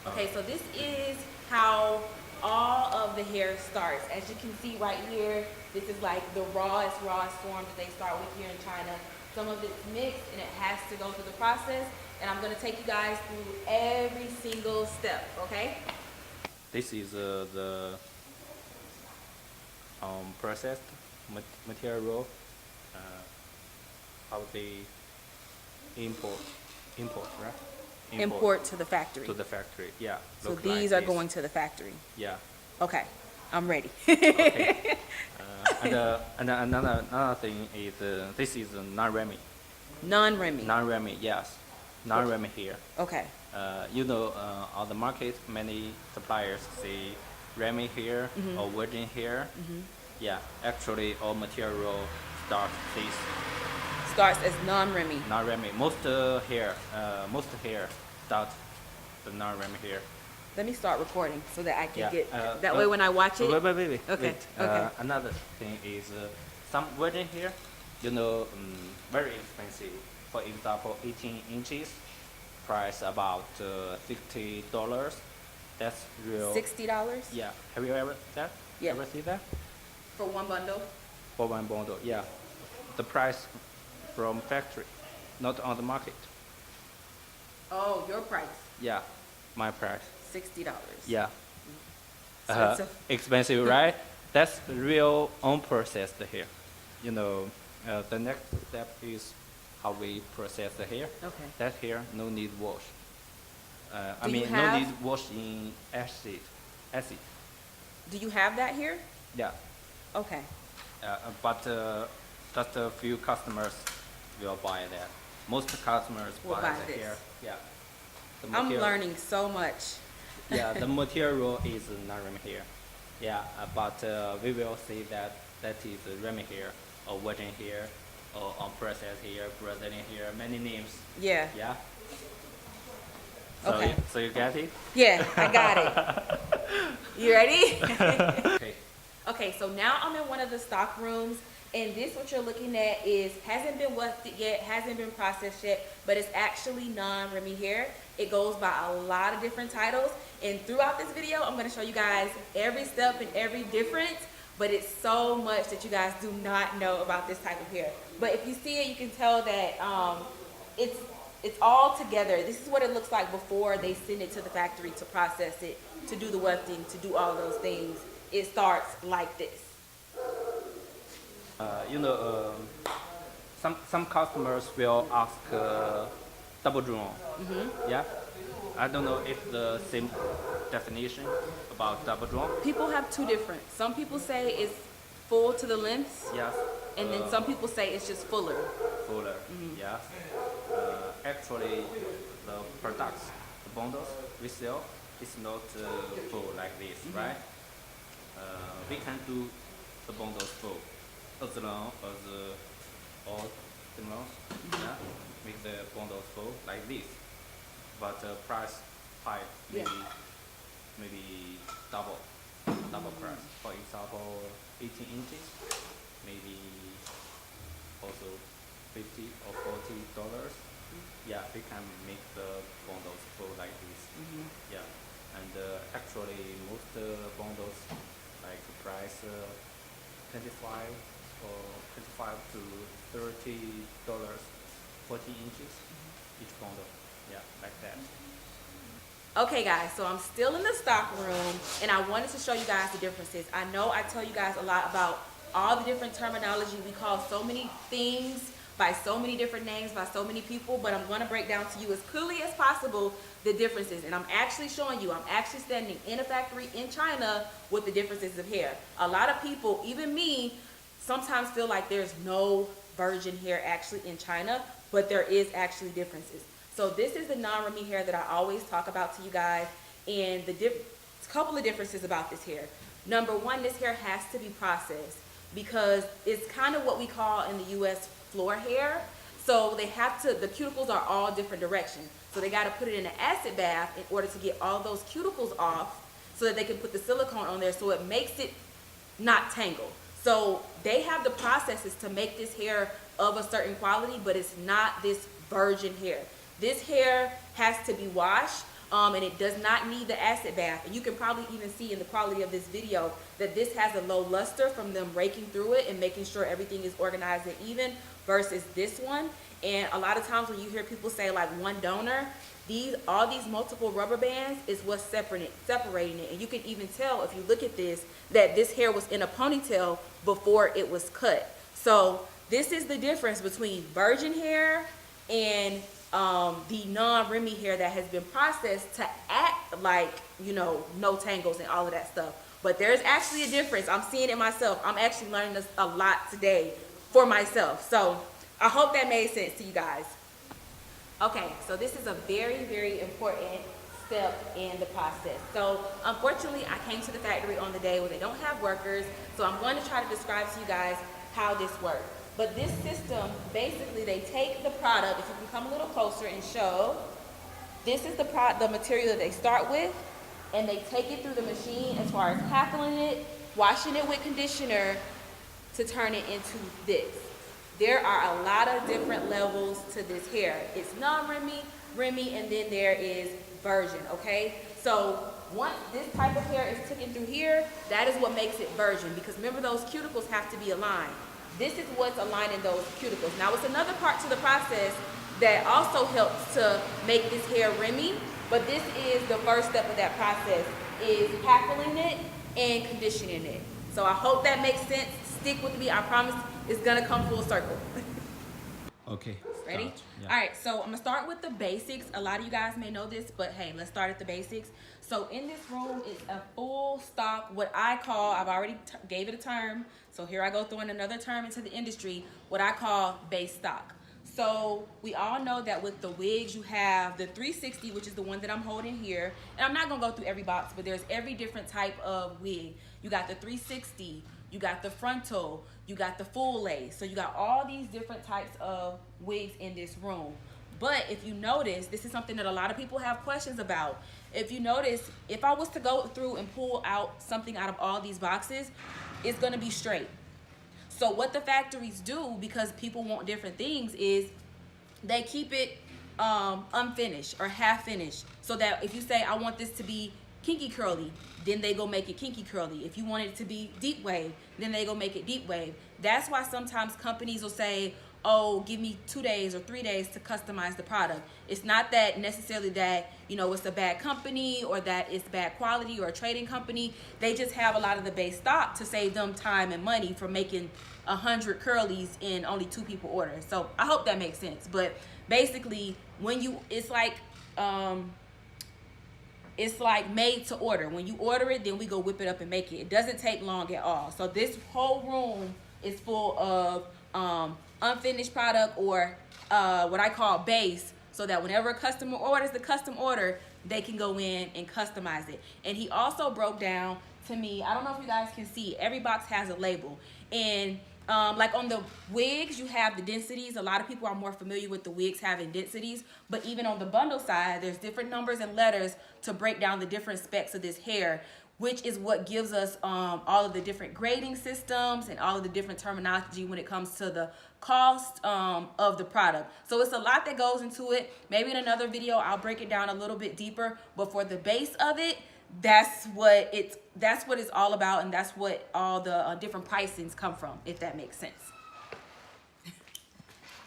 Okay, so this is how all of the hair starts. As you can see right here, this is like the rawest form that they start with here in China. Some of it's mixed and it has to go through the process. And I'm gonna take you guys through every single step, okay? This is the processed material. Uh, how they import, right? Import to the factory. To the factory. Yeah. So look these like are this. going to the factory. Yeah. Okay, I'm ready. Okay. And another thing is this is non-Remy. Non-Remy. Non-Remy, yes. Non-Remy here. Okay. On the market, many suppliers say Remy here or virgin here. Yeah, actually, all material start this Starts as non-Remy. non-Remy. Most hair start the non-Remy here. Let me start recording so that I can Yeah. get, that way when I watch it. Wait. Okay, Wait. okay. Another thing is some virgin here, very expensive. For example, 18 inches, price about $60. That's real. $60? Yeah. Have you ever that? Yeah. Ever see that? For one bundle? For one bundle, yeah. The price from factory, not on the market. Oh, your price, Yeah, my price. $60. Yeah. So it's a, Expensive, right? That's real unprocessed hair. The next step is how we process the hair. okay. That hair no need wash. Do you no have- need wash in acid. Acid. Do you have that here? Yeah. Okay. But just a few customers will buy that. Most customers Will buy buy the this. hair. Yeah. The I'm material- learning so much. Yeah, the material is non-Remy hair. Yeah, but we will say that is Remy hair or virgin hair or unprocessed hair, Brazilian hair, many names. Yeah. Yeah. Okay. So you get it? Yeah, I got it. You ready? Okay. Okay, so now I'm in one of the stock rooms, and this what you're looking at hasn't been wefted yet, hasn't been processed yet, but it's actually non-Remy hair. It goes by a lot of different titles, and throughout this video, I'm gonna show you guys every step and every difference, but it's so much that you guys do not know about this type of hair. But if you see it, you can tell that it's all together. This is what it looks like before they send it to the factory to process it, to do the wefting, to do all those things. It starts like this. Some customers will ask double drawn. Yeah. I don't know if the same definition about double drawn. People have two different. Some people say it's full to the lengths, Yes. and then some people say it's just fuller. Fuller. Yeah. Actually, the products, the bundles we sell, is not full like this, right? We can do the bundles full as long as all the long, yeah, make the bundles full like this. But price high, Yeah. maybe double price. For example, 18 inches, maybe also $50 or $40. Yeah, we can make the bundles full like this. Yeah, and actually most bundles like price 25 to $30, 40 inches each bundle. Yeah, like that. Okay guys, so I'm still in the stock room, and I wanted to show you guys the differences. I know I tell you guys a lot about all the different terminology. We call so many things by so many different names by so many people, but I'm going to break down to you as clearly as possible the differences. And I'm actually showing you, I'm actually standing in a factory in China with the differences of hair. A lot of people, even me, sometimes feel like there's no virgin hair actually in China, but there is actually differences. So this is the non-Remy hair that I always talk about to you guys, and the couple of differences about this hair. Number one, this hair has to be processed because it's kind of what we call in the US floor hair. So they have to, the cuticles are all different directions. So they got to put it in an acid bath in order to get all those cuticles off so that they can put the silicone on there so it makes it not tangle. So they have the processes to make this hair of a certain quality, but it's not this virgin hair. This hair has to be washed, and it does not need the acid bath. And you can probably even see in the quality of this video that this has a low luster from them raking through it and making sure everything is organized and even, versus this one. And a lot of times when you hear people say like one donor, all these multiple rubber bands is what's separating it. And you can even tell if you look at this that this hair was in a ponytail before it was cut. So this is the difference between virgin hair and the non-Remy hair that has been processed to act like, you know, no tangles and all of that stuff. But there's actually a difference. I'm seeing it myself. I'm actually learning this a lot today for myself. So I hope that made sense to you guys. Okay, so this is a very, very important step in the process. So unfortunately, I came to the factory on the day where they don't have workers. So I'm going to try to describe to you guys how this works. But this system, basically, they take the product, if you can come a little closer and show, this is the material that they start with, and they take it through the machine as far as tackling it, washing it with conditioner to turn it into this. There are a lot of different levels to this hair. It's non-Remy, Remy, and then there is virgin, okay? So once this type of hair is taken through here, that is what makes it virgin, because remember those cuticles have to be aligned. This is what's aligning those cuticles. Now it's another part to the process that also helps to make this hair Remy, but this is the first step of that process, is tackling it and conditioning it. So I hope that makes sense. Stick with me, I promise it's gonna come full circle. Okay. Ready? Yeah. All right, so I'm gonna start with the basics. A lot of you guys may know this, but hey, let's start at the basics. So in this room is a full stock, what I call, I've already gave it a term, so here I go throwing another term into the industry, what I call base stock. So we all know that with the wigs, you have the 360, which is the one that I'm holding here. And I'm not gonna go through every box, but there's every different type of wig. You got the 360, you got the frontal, you got the full lace. So you got all these different types of wigs in this room. But if you notice, this is something that a lot of people have questions about. If you notice, if I was to go through and pull out something out of all these boxes, it's gonna be straight. So what the factories do, because people want different things, is they keep it unfinished or half finished. So that if you say, I want this to be kinky curly, then they go make it kinky curly. If you want it to be deep wave, then they go make it deep wave. That's why sometimes companies will say, oh, give me 2 days or 3 days to customize the product. It's not that necessarily that, you know, it's a bad company or that it's bad quality or a trading company. They just have a lot of the base stock to save them time and money for making 100 curlies in only 2 people order. So I hope that makes sense. But basically, when you, it's like made to order. When you order it, then we go whip it up and make it. It doesn't take long at all. So this whole room is full of unfinished product, or what I call base, so that whenever a customer orders the custom order, they can go in and customize it. And he also broke down to me, I don't know if you guys can see, every box has a label. And like on the wigs, you have the densities. A lot of people are more familiar with the wigs having densities, but even on the bundle side, there's different numbers and letters to break down the different specs of this hair, which is what gives us all of the different grading systems and all of the different terminology when it comes to the cost of the product. So it's a lot that goes into it. Maybe in another video, I'll break it down a little bit deeper, but for the base of it, that's what it's all about, and that's what all the different pricings come from, if that makes sense.